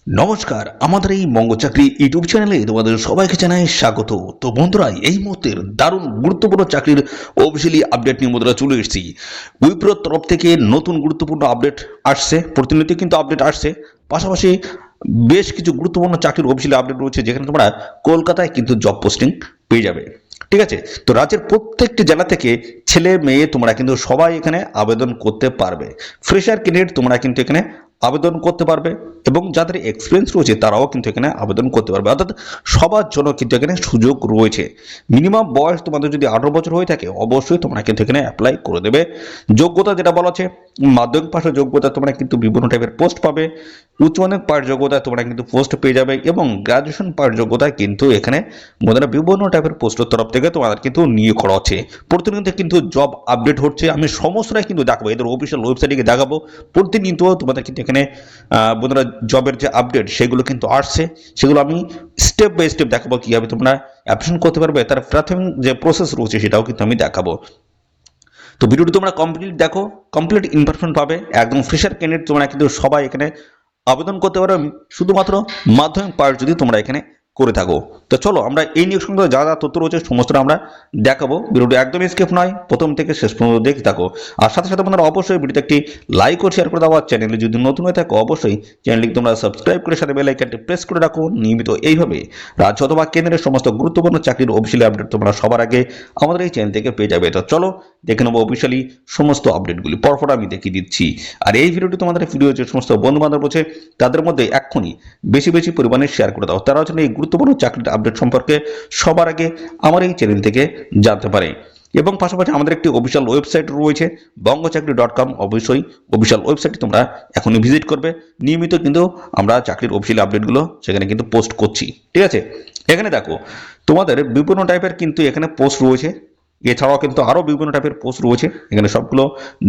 নমস্কার, আমাদের এই মঙ্গ চাকরি ইউটিউব চ্যানেলে তোমাদের সবাইকে জানাই স্বাগত। তো বন্ধুরা, এই মুহূর্তের দারুণ গুরুত্বপূর্ণ চাকরির অফিসিয়ালি আপডেট নিয়ে বন্ধুরা চলে এসেছি। উইপ্রোর তরফ থেকে নতুন গুরুত্বপূর্ণ আপডেট আসছে, প্রতিনিয়ত কিন্তু আপডেট আসছে। পাশাপাশি বেশ কিছু গুরুত্বপূর্ণ চাকরির অফিসিয়ালি আপডেট রয়েছে, যেখানে তোমরা কলকাতায় কিন্তু জব পোস্টিং পেয়ে যাবে। ঠিক আছে, তো রাজ্যের প্রত্যেকটি জেলা থেকে ছেলে মেয়ে তোমরা কিন্তু সবাই এখানে আবেদন করতে পারবে। ফ্রেশার ক্যান্ডিডেট তোমরা কিন্তু এখানে আবেদন করতে পারবে, এবং যাদের এক্সপিরিয়েন্স রয়েছে তারাও কিন্তু এখানে আবেদন করতে পারবে। অর্থাৎ সবার জন্য কিন্তু এখানে সুযোগ রয়েছে। মিনিমাম বয়স তোমাদের যদি 18 বছর হয়ে থাকে, অবশ্যই তোমরা কিন্তু এখানে অ্যাপ্লাই করে দেবে। যোগ্যতা যেটা বলা আছে, মাধ্যমিক পাশের যোগ্যতা তোমরা কিন্তু বিভিন্ন টাইপের পোস্ট পাবে। উচ্চ মাধ্যমিক পাশ যোগ্যতায় তোমরা কিন্তু পোস্ট পেয়ে যাবে, এবং গ্রাজুয়েশন পাশ যোগ্যতায় কিন্তু এখানে মোদের বিভিন্ন টাইপের পোস্টের তরফ থেকে তোমাদের কিন্তু নিয়োগ করা হচ্ছে। প্রতিনিয়ত কিন্তু জব আপডেট হচ্ছে, আমি সমস্তটাই কিন্তু দেখাবো, এদের অফিসিয়াল ওয়েবসাইটে গিয়ে দেখাবো। প্রতিনিয়ত তোমাদের কিন্তু এখানে বন্ধুরা জবের যে আপডেট সেগুলো কিন্তু আসছে, সেগুলো আমি স্টেপ বাই স্টেপ দেখাবো কীভাবে তোমরা অ্যাপ্লিকেশন করতে পারবে। তার প্রাথমিক যে প্রসেস রয়েছে সেটাও কিন্তু আমি দেখাবো। তো ভিডিওটি তোমরা কমপ্লিট দেখো, কমপ্লিট ইনফরমেশন পাবে। একদম ফ্রেশার ক্যান্ডিডেট তোমরা কিন্তু সবাই এখানে আবেদন করতে পারো, শুধুমাত্র মাধ্যমিক পাস যদি তোমরা এখানে করে থাকো। তো চলো আমরা এই নিয়োগ সংক্রান্ত যা যা তথ্য রয়েছে সমস্তটা আমরা দেখাবো। ভিডিওটি একদম স্কিপ নয়, প্রথম থেকে শেষ পর্যন্ত দেখতে থাকো। আর সাথে সাথে তোমরা অবশ্যই ভিডিওতে একটি লাইক ও শেয়ার করে দাও। আর চ্যানেলে যদি নতুন হয়ে থাকো, অবশ্যই চ্যানেলটি তোমরা সাবস্ক্রাইব করে সাথে বেল আইকনটি প্রেস করে রাখো। নিয়মিত এইভাবে রাজ্য অথবা কেন্দ্রের সমস্ত গুরুত্বপূর্ণ চাকরির অফিসিয়ালি আপডেট তোমরা সবার আগে আমাদের এই চ্যানেল থেকে পেয়ে যাবে। তো চলো দেখে নেবো অফিসিয়ালি সমস্ত আপডেটগুলি, পরপর আমি দেখিয়ে দিচ্ছি। আর এই ভিডিওটি তোমাদের ভিডিও যে সমস্ত বন্ধু বান্ধব রয়েছে তাদের মধ্যে এক্ষুনি বেশি বেশি পরিমাণে শেয়ার করে দাও, তারা হচ্ছে এই গুরুত্বপূর্ণ চাকরির আপডেট সম্পর্কে সবার আগে আমার এই চ্যানেল থেকে জানতে পারে। এবং পাশাপাশি আমাদের একটি অফিসিয়াল ওয়েবসাইট রয়েছে bongchakri.com। অবশ্যই অফিসিয়াল ওয়েবসাইটটি তোমরা এখনই ভিজিট করবে। নিয়মিত কিন্তু আমরা চাকরির অফিসিয়াল আপডেটগুলো সেখানে কিন্তু পোস্ট করছি। ঠিক আছে, এখানে দেখো তোমাদের বিভিন্ন টাইপের কিন্তু এখানে পোস্ট রয়েছে। এছাড়াও কিন্তু আরও বিভিন্ন টাইপের পোস্ট রয়েছে, এখানে সবগুলো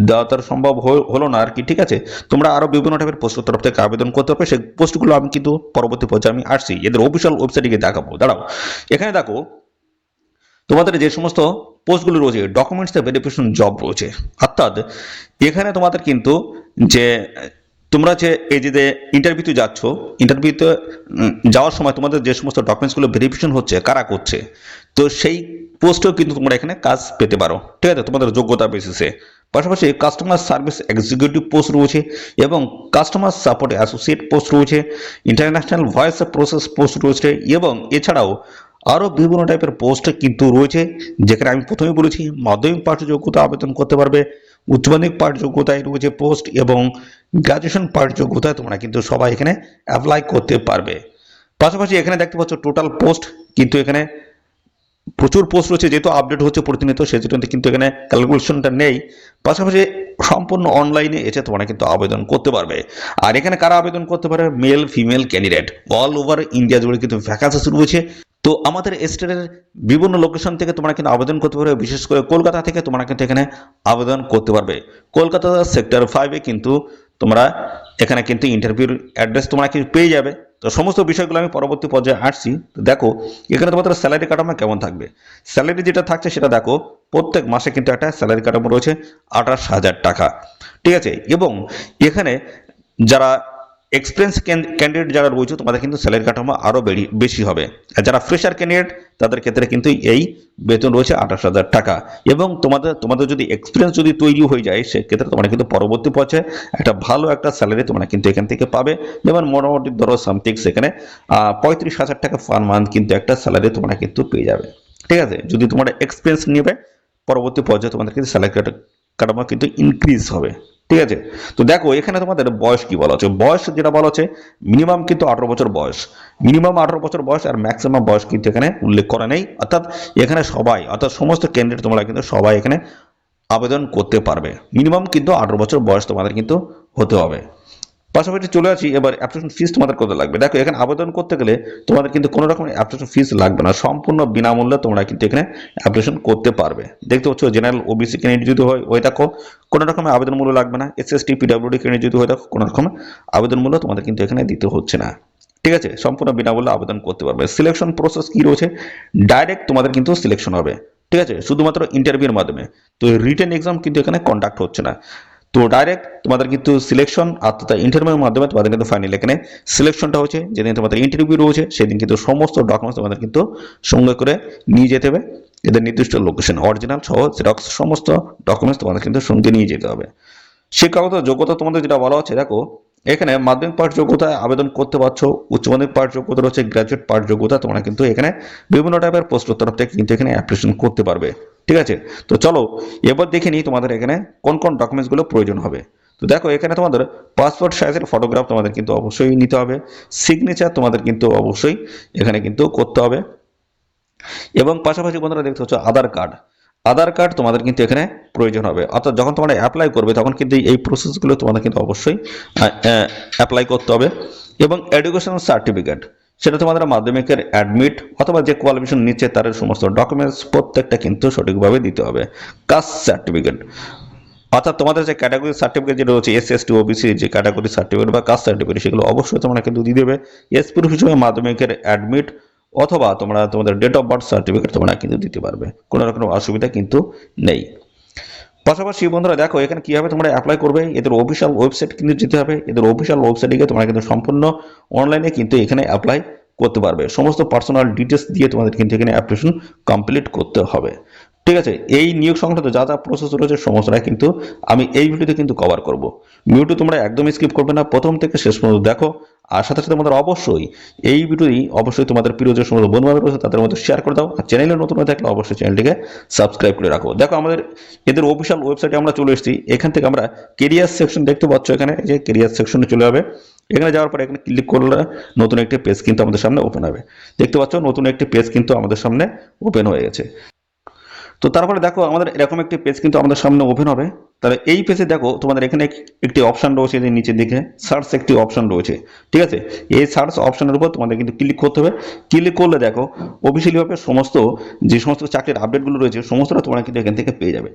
দেওয়া তার সম্ভব হলো না আর কি। ঠিক আছে, তোমরা আরও বিভিন্ন টাইপের পোস্টের তরফ থেকে আবেদন করতে পারবে। সেই পোস্টগুলো আমি কিন্তু পরবর্তী পর্যায়ে আমি আসছি, এদের অফিসিয়াল ওয়েবসাইটে গিয়ে দেখাবো। দাঁড়াও, এখানে দেখো তোমাদের যে সমস্ত পোস্টগুলো রয়েছে ডকুমেন্টস ভেরিফিকেশন জব রয়েছে। অর্থাৎ এখানে তোমাদের কিন্তু যে তোমরা যে এই যে ইন্টারভিউতে যাচ্ছ, ইন্টারভিউতে যাওয়ার সময় তোমাদের যে সমস্ত ডকুমেন্টসগুলো ভেরিফিকেশন হচ্ছে, কারা করছে, তো সেই পোস্টেও কিন্তু তোমরা এখানে কাজ পেতে পারো। ঠিক আছে, তোমাদের যোগ্যতা বেসিসে। পাশাপাশি কাস্টমার সার্ভিস এক্সিকিউটিভ পোস্ট রয়েছে, এবং কাস্টমার সাপোর্ট অ্যাসোসিয়েট পোস্ট রয়েছে, ইন্টারন্যাশনাল ভয়েস প্রসেস পোস্ট রয়েছে, এবং এছাড়াও আরও বিভিন্ন টাইপের পোস্ট কিন্তু রয়েছে, যেখানে আমি প্রথমে বলেছি মাধ্যমিক পাঠ যোগ্যতা আবেদন করতে পারবে, উচ্চ মাধ্যমিক পাঠ যোগ্যতায় রয়েছে পোস্ট, এবং গ্রাজুয়েশন পাঠ যোগ্যতায় তোমরা কিন্তু সবাই এখানে অ্যাপ্লাই করতে পারবে। পাশাপাশি এখানে দেখতে পাচ্ছ টোটাল পোস্ট কিন্তু এখানে প্রচুর পোস্ট রয়েছে, যেহেতু আপডেট হচ্ছে প্রতিনিয়ত সেজন্য কিন্তু এখানে ক্যালকুলেশনটা নেই। পাশাপাশি সম্পূর্ণ অনলাইনে এসে তোমরা কিন্তু আবেদন করতে পারবে। আর এখানে কারা আবেদন করতে পারে? Male female candidate all over India জুড়ে কিন্তু ভ্যাকান্সি রয়েছে। তো আমাদের স্টেটের বিভিন্ন লোকেশন থেকে তোমরা কিন্তু আবেদন করতে পারবে, বিশেষ করে কলকাতা থেকে তোমরা কিন্তু এখানে আবেদন করতে পারবে। কলকাতা সেক্টর 5-এ কিন্তু তোমরা এখানে কিন্তু ইন্টারভিউর অ্যাড্রেস তোমরা কিন্তু পেয়ে যাবে। তো সমস্ত বিষয়গুলো আমি পরবর্তী পর্যায়ে আসছি। তো দেখো এখানে তোমাদের স্যালারি কাঠামো কেমন থাকবে। স্যালারি যেটা থাকছে সেটা দেখো, প্রত্যেক মাসে কিন্তু একটা স্যালারি কাঠামো রয়েছে 28,000 টাকা। ঠিক আছে, এবং এখানে যারা এক্সপিরিয়েন্স ক্যান্ডিডেট যারা রয়েছে তোমাদের কিন্তু স্যালারি কাঠামো আরও বেশি হবে। আর যারা ফ্রেশার ক্যান্ডিডেট তাদের ক্ষেত্রে কিন্তু এই বেতন রয়েছে 28,000 টাকা। এবং তোমাদের যদি এক্সপিরিয়েন্স যদি তৈরি হয়ে যায়, সেক্ষেত্রে তোমরা কিন্তু পরবর্তী পর্যায়ে একটা ভালো একটা স্যালারি তোমরা কিন্তু এখান থেকে পাবে। যেমন মোটামুটি ধরো সামথিং সেখানে 35,000 টাকা পার মান্থ কিন্তু একটা স্যালারি তোমরা কিন্তু পেয়ে যাবে। ঠিক আছে, যদি তোমরা এক্সপিরিয়েন্স নেবে পরবর্তী পর্যায়ে তোমাদের কিন্তু স্যালারি কাঠামো কিন্তু ইনক্রিজ হবে। ঠিক আছে, তো দেখো এখানে তোমাদের বয়স কি বলা হচ্ছে। বয়স যেটা বলা হচ্ছে মিনিমাম কিন্তু 18 বছর বয়স, মিনিমাম 18 বছর বয়স, আর ম্যাক্সিমাম বয়স কিন্তু এখানে উল্লেখ করা নেই। অর্থাৎ এখানে সবাই, অর্থাৎ সমস্ত ক্যান্ডিডেট তোমরা কিন্তু সবাই এখানে আবেদন করতে পারবে। মিনিমাম কিন্তু 18 বছর বয়স তোমাদের কিন্তু হতে হবে। পাশাপাশি চলে আসি এবার অ্যাপ্লিকেশন ফিস তোমাদের কত লাগবে। দেখো এখানে আবেদন করতে গেলে তোমাদের কিন্তু কোনো রকম অ্যাপ্লিকেশন ফিস লাগবে না, সম্পূর্ণ বিনামূল্যে তোমরা কিন্তু এখানে অ্যাপ্লিকেশন করতে পারবে। দেখতে পাচ্ছ জেনারেল ওবিসি ক্যান্ডিডেট যদি হয়ে থাকো কোনো রকমের আবেদন মূল্য লাগবে না। এসএসটি পিডব্লিউডি ক্যান্ডিডেট যদি হয়ে থাকো কোনো রকমের আবেদন মূল্য তোমাদের কিন্তু এখানে দিতে হচ্ছে না। ঠিক আছে, সম্পূর্ণ বিনামূল্যে আবেদন করতে পারবে। সিলেকশন প্রসেস কি রয়েছে, ডাইরেক্ট তোমাদের কিন্তু সিলেকশন হবে। ঠিক আছে, শুধুমাত্র ইন্টারভিউর মাধ্যমে। তো রিটেন এক্সাম কিন্তু এখানে কন্ডাক্ট হচ্ছে না। তো ডাইরেক্ট তোমাদের কিন্তু সিলেকশন আর ইন্টারভিউর মাধ্যমে তোমাদের কিন্তু ফাইনাল এখানে সিলেকশনটা হচ্ছে। যেদিন তোমাদের ইন্টারভিউ রয়েছে সেদিন কিন্তু সমস্ত ডকুমেন্টস তোমাদের কিন্তু সঙ্গে করে নিয়ে যেতে হবে। এদের নির্দিষ্ট লোকেশন অরিজিনাল সহ জেরক্স সমস্ত ডকুমেন্টস তোমাদের কিন্তু সঙ্গে নিয়ে যেতে হবে। শিক্ষাগত যোগ্যতা তোমাদের যেটা বলা হচ্ছে, দেখো এখানে মাধ্যমিক পাস যোগ্যতায় আবেদন করতে পারছো, উচ্চ মাধ্যমিক পাস যোগ্যতা রয়েছে, গ্রাজুয়েট পাস যোগ্যতা তোমরা কিন্তু এখানে বিভিন্ন টাইপের পোস্টের তরফ থেকে কিন্তু এখানে অ্যাপ্লিকেশন করতে পারবে। ঠিক আছে, তো চলো এবার দেখে নিই তোমাদের এখানে কোন কোন ডকুমেন্টসগুলো প্রয়োজন হবে। তো দেখো এখানে তোমাদের পাসপোর্ট সাইজের ফটোগ্রাফ তোমাদের কিন্তু অবশ্যই নিতে হবে, সিগনেচার তোমাদের কিন্তু অবশ্যই এখানে কিন্তু করতে হবে, এবং পাশাপাশি বন্ধুরা দেখতে হচ্ছে আধার কার্ড তোমাদের কিন্তু এখানে প্রয়োজন হবে। অর্থাৎ যখন তোমরা অ্যাপ্লাই করবে তখন কিন্তু এই প্রসেসগুলো তোমাদের কিন্তু অবশ্যই অ্যাপ্লাই করতে হবে। এবং এডুকেশনাল সার্টিফিকেট, সেটা তোমাদের মাধ্যমিকের অ্যাডমিট অথবা যে কোয়ালিফিকেশন নিচ্ছে তার সমস্ত ডকুমেন্টস প্রত্যেকটা কিন্তু সঠিকভাবে দিতে হবে। কাস্ট সার্টিফিকেট, অর্থাৎ তোমাদের যে ক্যাটাগরি সার্টিফিকেট যেটা হচ্ছে SC/ST OBC যে ক্যাটাগরি সার্টিফিকেট বা কাস্ট সার্টিফিকেট সেগুলো অবশ্যই তোমরা কিন্তু দিয়ে দেবে। এসপির হিসেবে মাধ্যমিকের অ্যাডমিট অথবা তোমরা তোমাদের ডেট অফ বার্থ সার্টিফিকেট তোমরা কিন্তু দিতে পারবে, কোনো রকম অসুবিধা কিন্তু নেই। পাশাপাশি বন্ধুরা দেখো এখানে কিভাবে তোমরা অ্যাপ্লাই করবে, এদের অফিসিয়াল ওয়েবসাইট কিন্তু যেতে হবে। এদের অফিসিয়াল ওয়েবসাইটে গিয়ে তোমরা কিন্তু সম্পূর্ণ অনলাইনে কিন্তু এখানে অ্যাপ্লাই করতে পারবে। সমস্ত পার্সোনাল ডিটেলস দিয়ে তোমাদের কিন্তু এখানে অ্যাপ্লিকেশন কমপ্লিট করতে হবে। ঠিক আছে, এই নিয়োগ সংক্রান্ত যা যা প্রসেস রয়েছে সমস্তটাই কিন্তু আমি এই ভিডিওতে কিন্তু কভার করব। ভিডিওটি তোমরা একদমই স্কিপ করবে না, প্রথম থেকে শেষ পর্যন্ত দেখো। আর সাথে সাথে তোমাদের অবশ্যই এই ভিডিওটি অবশ্যই তোমাদের প্রিয় যে সমস্ত বন্ধু বান্ধব রয়েছে তাদের মধ্যে শেয়ার করে দাও। আর চ্যানেলে নতুন হয়ে থাকলে অবশ্যই চ্যানেলটিকে সাবস্ক্রাইব করে রাখো। দেখো আমাদের এদের অফিসিয়াল ওয়েবসাইটে আমরা চলে এসেছি। এখান থেকে আমরা কেরিয়ার সেকশন দেখতে পাচ্ছ, এখানে এই যে কেরিয়ার সেকশনে চলে যাবে। এখানে যাওয়ার পরে এখানে ক্লিক করলে নতুন একটি পেজ কিন্তু আমাদের সামনে ওপেন হবে। দেখতে পাচ্ছ নতুন একটি পেজ কিন্তু আমাদের সামনে ওপেন হয়ে গেছে। তো তারপরে দেখো আমাদের এরকম একটি পেজ কিন্তু আমাদের সামনে ওপেন হবে। তাহলে এই পেজে দেখো তোমাদের এখানে একটি অপশন রয়েছে, যে নিচের দিকে সার্চ একটি অপশন রয়েছে। ঠিক আছে, এই সার্চ অপশনের উপর তোমাদের কিন্তু ক্লিক করতে হবে। ক্লিক করলে দেখো অফিসিয়ালিভাবে সমস্ত যে সমস্ত চাকরির আপডেটগুলো রয়েছে সমস্তটা তোমরা কিন্তু এখান থেকে পেয়ে যাবে।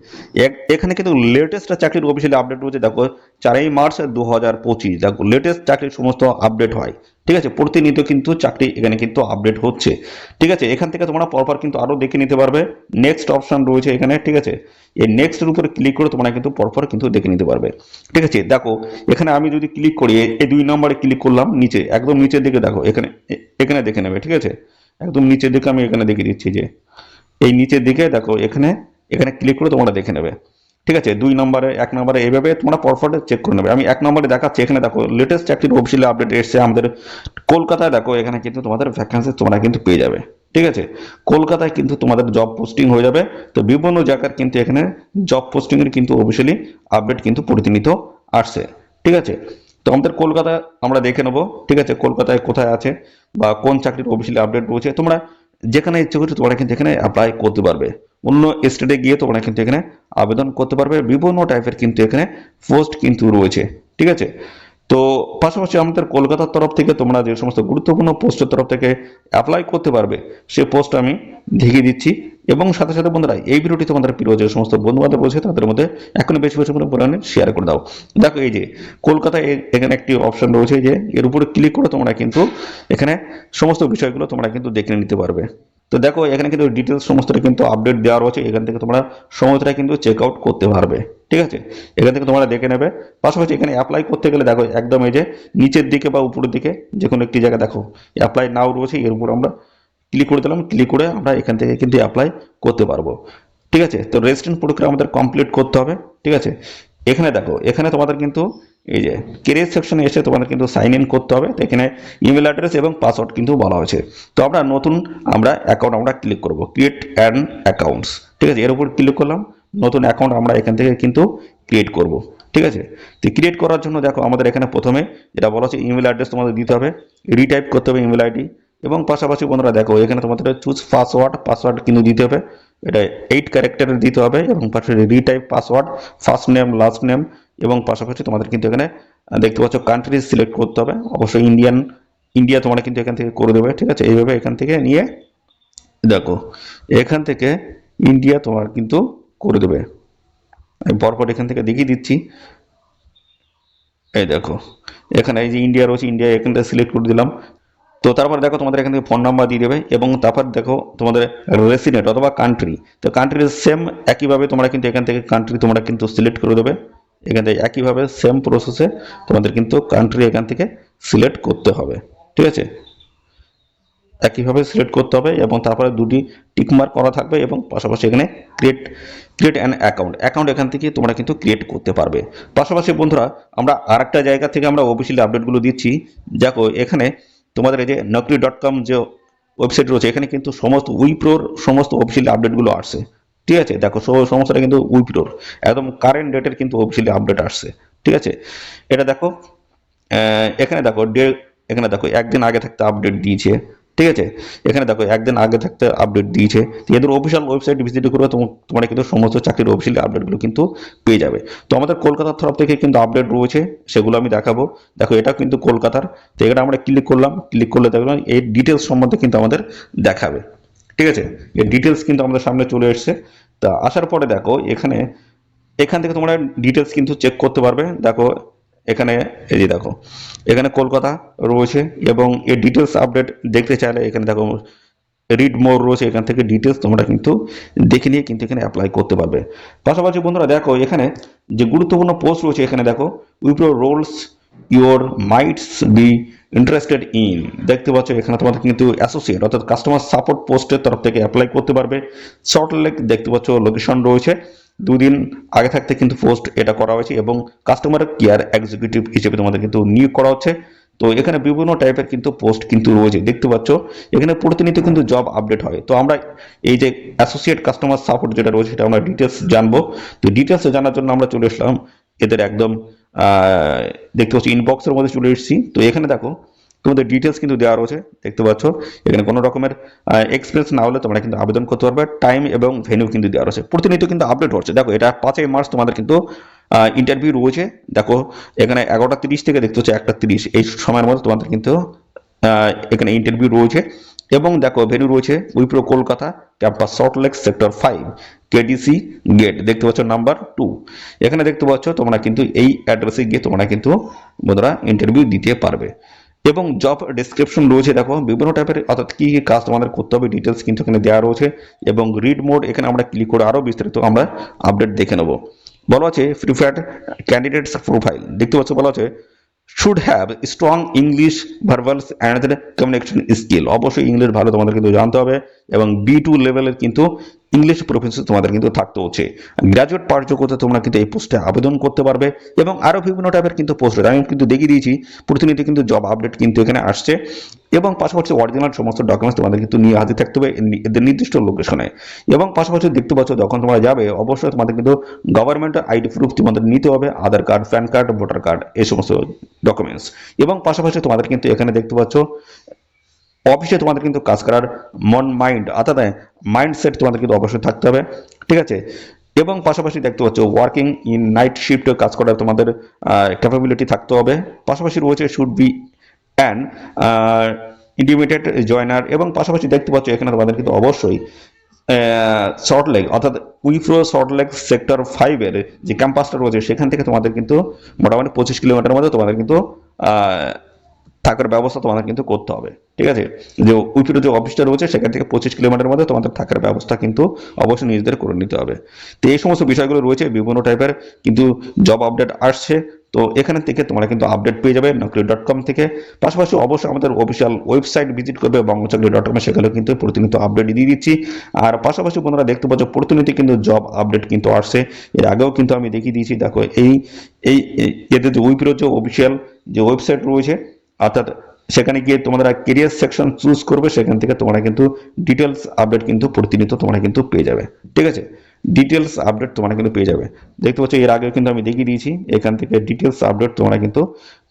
এখানে কিন্তু লেটেস্ট চাকরির অফিসিয়ালি আপডেট রয়েছে। দেখো 4 মার্চ 2025 দেখো লেটেস্ট চাকরির সমস্ত আপডেট হয়। ঠিক আছে, প্রতিনিয়ত কিন্তু চাকরি এখানে কিন্তু আপডেট হচ্ছে। ঠিক আছে, এখান থেকে তোমরা পরপর কিন্তু আরো দেখে নিতে পারবে। নেক্সট অপশন রয়েছে এখানে। ঠিক আছে, এই নেক্সটের উপরে ক্লিক করে তোমরা কিন্তু পরপর কিন্তু দেখে নিতে পারবে। ঠিক আছে, দেখো এখানে আমি যদি ক্লিক করি, এই 2 নম্বরে ক্লিক করলাম, নিচে একদম নিচের দিকে দেখো এখানে এখানে দেখে নেবে। ঠিক আছে, একদম নিচের দিকে আমি এখানে দেখিয়ে দিচ্ছি, যে এই নিচের দিকে দেখো এখানে এখানে ক্লিক করে তোমরা দেখে নেবে। ঠিক আছে, 2 নম্বরে 1 নম্বরে এইভাবে তোমরা পরপর চেক করে নেবে। আমি 1 নম্বরে দেখাচ্ছি, এখানে দেখো লেটেস্ট চাকরির অফিসিয়ালি আপডেট এসেছে আমাদের কলকাতায়। দেখো এখানে কিন্তু তোমাদের ভ্যাকেন্সি তোমরা কিন্তু পেয়ে যাবে। ঠিক আছে, কলকাতায় কিন্তু তোমাদের জব পোস্টিং হয়ে যাবে। তো বিভিন্ন জায়গার কিন্তু এখানে জব পোস্টিং এর কিন্তু অফিসিয়ালি আপডেট কিন্তু প্রতিনিয়ত আসছে। ঠিক আছে, তো আমাদের কলকাতায় আমরা দেখে নেবো। ঠিক আছে, কলকাতায় কোথায় আছে বা কোন চাকরির অফিসিয়ালি আপডেট রয়েছে, তোমরা যেখানে ইচ্ছে করছো তোমরা কিন্তু এখানে অ্যাপ্লাই করতে পারবে। অন্য স্টেটে গিয়ে তোমরা কিন্তু এখানে আবেদন করতে পারবে। বিভিন্ন টাইপের কিন্তু এখানে পোস্ট কিন্তু রয়েছে। ঠিক আছে, তো পাশাপাশি আমাদের কলকাতার তরফ থেকে তোমরা যে সমস্ত গুরুত্বপূর্ণ পোস্টের তরফ থেকে অ্যাপ্লাই করতে পারবে সেই পোস্ট আমি দেখিয়ে দিচ্ছি। এবং সাথে সাথে বন্ধুরা এই ভিডিওটি তোমাদের প্রিয় যে সমস্ত বন্ধু বান্ধব রয়েছে তাদের মধ্যে এখনো বেশি বেশি পরিমাণে শেয়ার করে দাও। দেখো এই যে কলকাতায় এখানে একটি অপশন রয়েছে, যে এর উপরে ক্লিক করে তোমরা কিন্তু এখানে সমস্ত বিষয়গুলো তোমরা কিন্তু দেখে নিতে পারবে। তো দেখো এখানে কিন্তু ডিটেলস সমস্তটা কিন্তু আপডেট দেওয়া রয়েছে, এখান থেকে তোমরা সমস্তটা কিন্তু চেক আউট করতে পারবে। ঠিক আছে, এখান থেকে তোমরা দেখে নেবে। পাশাপাশি এখানে অ্যাপ্লাই করতে গেলে দেখো একদম এই যে নিচের দিকে বা উপরের দিকে যে কোনো একটি জায়গায় দেখো অ্যাপ্লাই নাও রয়েছে, এর উপর আমরা ক্লিক করে দিলাম। ক্লিক করে আমরা এখান থেকে কিন্তু অ্যাপ্লাই করতে পারবো। ঠিক আছে, তো রেজিস্ট্রেশন প্রক্রিয়া আমাদের কমপ্লিট করতে হবে। ঠিক আছে, এখানে দেখো এখানে তোমাদের কিন্তু এই যে কেরিয়ার সেকশনে এসে তোমাদের কিন্তু সাইন ইন করতে হবে। তো এখানে ইমেল অ্যাড্রেস এবং পাসওয়ার্ড কিন্তু বলা হয়েছে। তো আমরা নতুন অ্যাকাউন্ট আমরা ক্লিক করব, ক্রিয়েট অ্যান অ্যাকাউন্টস। ঠিক আছে, এর উপর ক্লিক করলাম, নতুন অ্যাকাউন্ট আমরা এখান থেকে কিন্তু ক্রিয়েট করব। ঠিক আছে, তো ক্রিয়েট করার জন্য দেখো আমাদের এখানে প্রথমে যেটা বলা হচ্ছে ইমেল অ্যাড্রেস তোমাদের দিতে হবে, রিটাইপ করতে হবে ইমেল আইডি। এবং পাশাপাশি বন্ধুরা দেখো এখানে তোমাদের চুজ পাসওয়ার্ড কিন্তু দিতে হবে, এটা 8 ক্যারেক্টারের দিতে হবে। এবং পাশাপাশি retype password, first name last name. এবং পাশাপাশি তোমাদের কিন্তু এখানে দেখতে পাচ্ছ কান্ট্রি সিলেক্ট করতে হবে, অবশ্যই ইন্ডিয়া তোমরা কিন্তু এখান থেকে করে দেবে। ঠিক আছে, এইভাবে এখান থেকে নিয়ে দেখো এখান থেকে ইন্ডিয়া তোমার কিন্তু করে দেবে। আমি পরপর এখান থেকে দেখিয়ে দিচ্ছি। এই দেখো এখানে এই যে ইন্ডিয়া রয়েছে, ইন্ডিয়া এখান থেকে সিলেক্ট করে দিলাম। তো তারপর দেখো তোমাদের এখান থেকে ফোন নাম্বার দিয়ে দেবে। এবং তারপর দেখো তোমাদের রেসিডেন্ট অথবা কান্ট্রি, তো কান্ট্রি সেম একইভাবে তোমরা কিন্তু এখান থেকে কান্ট্রি তোমরা কিন্তু সিলেক্ট করে দেবে। এখান থেকে একইভাবে সেম প্রসেসে তোমাদের কিন্তু কান্ট্রি এখান থেকে সিলেক্ট করতে হবে। ঠিক আছে, একইভাবে সিলেক্ট করতে হবে এবং তারপরে দুটি টিকমার্ক করা থাকবে এবং পাশাপাশি এখানে ক্রিয়েট ক্রিয়েট অ্যান অ্যাকাউন্ট এখান থেকে তোমরা কিন্তু ক্রিয়েট করতে পারবে। পাশাপাশি বন্ধুরা আমরা আরেকটা জায়গা থেকে আমরা অফিসিয়ালি আপডেটগুলো দিচ্ছি। দেখো এখানে তোমাদের এই যে naukri.com যে ওয়েবসাইট রয়েছে, এখানে কিন্তু সমস্ত উইপ্রোর সমস্ত অফিসিয়ালি আপডেটগুলো আসছে। ঠিক আছে, দেখো সমস্তটা কিন্তু উইপ্রোর একদম কারেন্ট ডেটের কিন্তু অফিসিয়ালি আপডেট আসছে। ঠিক আছে, এটা দেখো এখানে দেখো এখানে দেখো একদিন আগে থাকতে আপডেট দিয়েছে। ঠিক আছে, এখানে দেখো একদিন আগে থাকতে আপডেট দিয়েছে। তো এদের অফিসিয়াল ওয়েবসাইট ভিজিট করবে তোমরা কিন্তু সমস্ত চাকরির অফিসিয়াল আপডেটগুলো কিন্তু পেয়ে যাবে। তো আমাদের কলকাতার তরফ থেকে কিন্তু আপডেট রয়েছে, সেগুলো আমি দেখাবো। দেখো এটা কিন্তু কলকাতার, তো এখানে আমরা ক্লিক করলাম, ক্লিক করলে দেখলাম এই ডিটেলস সম্বন্ধে কিন্তু আমাদের দেখাবে। ঠিক আছে, এর ডিটেলস কিন্তু আমাদের সামনে চলে এসছে। তা আসার পরে দেখো এখান থেকে তোমরা ডিটেলস কিন্তু চেক করতে পারবে। দেখো এখানে এই যে দেখো এখানে কলকাতা রয়েছে এবং এর ডিটেলস আপডেট দেখতে চাইলে এখানে দেখো রিড মোর রয়েছে, এখান থেকে ডিটেলস তোমরা কিন্তু দেখে নিয়ে কিন্তু এখানে অ্যাপ্লাই করতে পারবে। পাশাপাশি বন্ধুরা দেখো এখানে যে গুরুত্বপূর্ণ পোস্ট রয়েছে, এখানে দেখো Wipro roles your mights be interested in, দেখতে পাচ্ছ এখানে তোমাদের কিন্তু অ্যাসোসিয়েট অর্থাৎ কাস্টমার সাপোর্ট পোস্টের তরফ থেকে অ্যাপ্লাই করতে পারবে। সল্টলেক দেখতে পাচ্ছ লোকেশন রয়েছে, দুদিন আগে থাকতে কিন্তু পোস্ট এটা করা হয়েছে এবং কাস্টমার কেয়ার এক্সিকিউটিভ হিসেবে তোমাদের কিন্তু নিয়োগ করা হচ্ছে। তো এখানে বিভিন্ন টাইপের কিন্তু পোস্ট কিন্তু রয়েছে, দেখতে পাচ্ছ এখানে প্রতিনিয়ত কিন্তু জব আপডেট হয়। তো আমরা এই যে অ্যাসোসিয়েট কাস্টমার সাপোর্ট যেটা রয়েছে সেটা আমরা ডিটেলস জানবো। তো ডিটেলস জানার জন্য আমরা চলে আসলাম এদের একদম দেখতে পাচ্ছি ইনবক্সের মধ্যে চলে এসেছি। তো এখানে দেখো তোমাদের ডিটেলস কিন্তু দেওয়া রয়েছে, দেখতে পাচ্ছ এখানে কোনো রকমের এক্সপিরিয়েন্স না হলে তোমরা কিন্তু আবেদন করতে পারবে। টাইম এবং ভেন্যু কিন্তু দেওয়া রয়েছে, প্রতিনিয়ত কিন্তু আপডেট হচ্ছে। দেখো এটা 5ই মার্চ তোমাদের কিন্তু ইন্টারভিউ রয়েছে। দেখো এখানে 11:30 থেকে দেখতে হচ্ছে 1:30 এই সময়ের মধ্যে তোমাদের কিন্তু এখানে ইন্টারভিউ রয়েছে। এবং দেখো ভেন্যু রয়েছে Wipro Kolkata campus Salt Lake sector 5 KDC gate, দেখতে পাচ্ছ নাম্বার 2। এখানে দেখতে পাচ্ছ তোমরা কিন্তু এই অ্যাড্রেসে গিয়ে তোমরা কিন্তু বন্ধুরা ইন্টারভিউ দিতে পারবে। এবং জব ডেসক্রিপশন রয়েছে, দেখো বিভিন্ন টাইপের অর্থাৎ কি কি কাজ তোমাদের করতে হবে ডিটেলস কিন্তু এখানে দেওয়া রয়েছে। এবং রিড মোড এখানে আমরা ক্লিক করে আরো বিস্তারিত আমরা আপডেট দেখে নেব। বলা আছে প্রিফার্ড ক্যান্ডিডেটস প্রোফাইল, দেখতে পাচ্ছ বলা আছে should have strong English verbals and communication skill, অবশ্যই ইংলিশ ভালো তোমাদের কিন্তু জানতে হবে এবং B2 লেভেলের কিন্তু ইংলিশ প্রফেশন তোমাদের কিন্তু থাকতে হচ্ছে। গ্রাজুয়েট পাস যোগ্যতা তোমরা কিন্তু এই পোস্টে আবেদন করতে পারবে। এবং আরো বিভিন্ন টাইপের কিন্তু পোস্ট আমি কিন্তু দেখিয়ে দিয়েছি, প্রতিনিয়ত কিন্তু জব আপডেট কিন্তু এখানে আসছে। এবং পাশাপাশি অরিজিনাল সমস্ত ডকুমেন্টস তোমাদের কিন্তু নিয়ে হাতে থাকতে হবে এদের নির্দিষ্ট লোকেশনে। এবং পাশাপাশি দেখতে পাচ্ছ যখন তোমরা যাবে অবশ্যই তোমাদের কিন্তু গভর্নমেন্টের আইডি প্রুফ তোমাদের নিতে হবে, Aadhaar card, PAN card, voter card, এই সমস্ত ডকুমেন্টস। এবং পাশাপাশি তোমাদের কিন্তু এখানে দেখতে পাচ্ছ অফিসে তোমাদের কিন্তু কাজ করার মাইন্ড অর্থাৎ মাইন্ডসেট তোমাদের কিন্তু অবশ্যই থাকতে হবে। ঠিক আছে, এবং পাশাপাশি দেখতে পাচ্ছ ওয়ার্কিং ইন নাইট শিফটে কাজ করার তোমাদের ক্যাপাবিলিটি থাকতে হবে। পাশাপাশি রয়েছে শুড বি অ্যান ইন্টিমেটেড জয়নার। এবং পাশাপাশি দেখতে পাচ্ছ এখানে তোমাদের কিন্তু অবশ্যই সল্টলেক অর্থাৎ উইপ্রো সল্টলেক সেক্টর 5 এর যে ক্যাম্পাসটা রয়েছে সেখান থেকে তোমাদের কিন্তু মোটামুটি 25 কিলোমিটার মধ্যে তোমাদের কিন্তু থাকার ব্যবস্থা তোমাদের কিন্তু করতে হবে। ঠিক আছে, যে উইপ্রো যে অফিসটা রয়েছে সেখান থেকে 25 কিলোমিটার মধ্যে তোমাদের থাকার ব্যবস্থা কিন্তু অবশ্যই নিজেদের করে নিতে হবে। তো এই সমস্ত বিষয়গুলো রয়েছে, বিভিন্ন টাইপের কিন্তু জব আপডেট আসছে। তো এখান থেকে তোমরা কিন্তু আপডেট পেয়ে যাবে naukri.com থেকে। পাশাপাশি অবশ্যই আমাদের অফিসিয়াল ওয়েবসাইট ভিজিট করবে বঙ্গচাকরি.com, সেখানেও কিন্তু প্রতিনিয়ত আপডেট দিয়ে দিচ্ছি। আর পাশাপাশি বন্ধুরা দেখতে পাচ্ছ প্রতিনিয়ত কিন্তু জব আপডেট কিন্তু আসছে, এর আগেও কিন্তু আমি দেখিয়ে দিয়েছি। দেখো এই এই এদের যে উইপ্রো যে অফিসিয়াল যে ওয়েবসাইট রয়েছে অর্থাৎ সেখানে গিয়ে তোমরা কেরিয়ার সেকশন চুজ করবে, সেখান থেকে তোমরা কিন্তু ডিটেলস আপডেট কিন্তু প্রতিনিয়ত তোমরা কিন্তু পেয়ে যাবে। ঠিক আছে, ডিটেলস আপডেট তোমরা কিন্তু পেয়ে যাবে। দেখতে পাচ্ছ এর আগেও কিন্তু আমি দেখিয়ে দিয়েছি, এখান থেকে ডিটেলস আপডেট তোমরা কিন্তু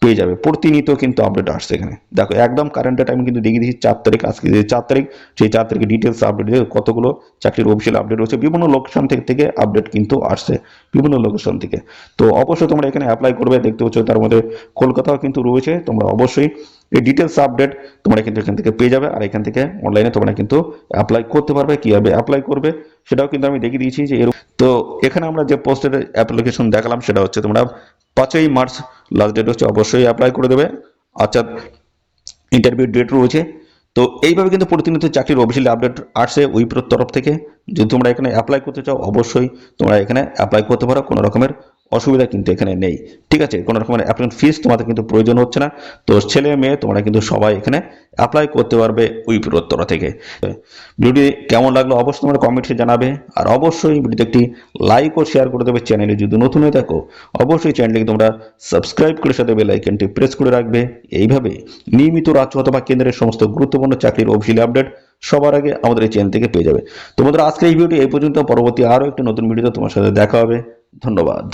পেয়ে যাবে। প্রতিনিয়ত কিন্তু আপডেট আসছে এখানে। দেখো একদম কারেন্ট ডেট আমি কিন্তু দেখিয়ে দিয়েছি 4 তারিখ, আজকে যে 4 তারিখ সেই 4 তারিখে ডিটেলস আপডেট কতগুলো চাকরির অফিসিয়াল আপডেট রয়েছে, বিভিন্ন লোকেশন থেকে আপডেট কিন্তু আসছে বিভিন্ন লোকেশন থেকে। তো অবশ্যই তোমরা এখানে অ্যাপ্লাই করবে। দেখতে পাচ্ছ তার মধ্যে কলকাতাও কিন্তু রয়েছে, তোমরা অবশ্যই এই ডিটেলস আপডেট তোমরা কিন্তু এখান থেকে পেয়ে যাবে। আর এখান থেকে অনলাইনে তোমরা কিন্তু অ্যাপ্লাই করতে পারবে। কিভাবে অ্যাপ্লাই করবে সেটাও কিন্তু আমি দেখিয়ে দিয়েছি যে তো এখানে আমরা যে পোস্টের অ্যাপ্লিকেশন দেখালাম সেটা হচ্ছে তোমরা 5ই মার্চ লাস্ট ডেট হচ্ছে, অবশ্যই অ্যাপ্লাই করে দেবে। আচ্ছা, ইন্টারভিউ ডেট রয়েছে। তো এইভাবে কিন্তু প্রতিনিয়ত চাকরির অফিসিয়াল আপডেট আসছে উইপ্রোর তরফ থেকে। যদি তোমরা এখানে অ্যাপ্লাই করতে চাও অবশ্যই তোমরা এখানে অ্যাপ্লাই করতে পারো, কোনো রকমের অসুবিধা কিন্তু এখানে নেই। ঠিক আছে, কোনো রকমের অ্যাপ্লিকেশন ফিস তোমাদের কিন্তু প্রয়োজন হচ্ছে না। তো ছেলে মেয়ে তোমরা কিন্তু সবাই এখানে অ্যাপ্লাই করতে পারবে উইপ্রোর তরফ থেকে। ভিডিওটি কেমন লাগলো অবশ্যই তোমরা কমেন্টে জানাবে, আর অবশ্যই ভিডিওতে একটি লাইক ও শেয়ার করে দেবে। চ্যানেলে যদি নতুন হয়ে থাকো অবশ্যই চ্যানেলটিকে তোমরা সাবস্ক্রাইব করে সাথে বেল আইকনটি প্রেস করে রাখবে। এইভাবে নিয়মিত রাজ্য অথবা কেন্দ্রের সমস্ত গুরুত্বপূর্ণ চাকরির অফিসিয়াল আপডেট সবার আগে আমাদের এই চ্যানেল থেকে পেয়ে যাবে। তোমাদের আজকের এই ভিডিওটি এই পর্যন্ত, পরবর্তী আরও একটি নতুন ভিডিওতে তোমার সাথে দেখা হবে। ধন্যবাদ।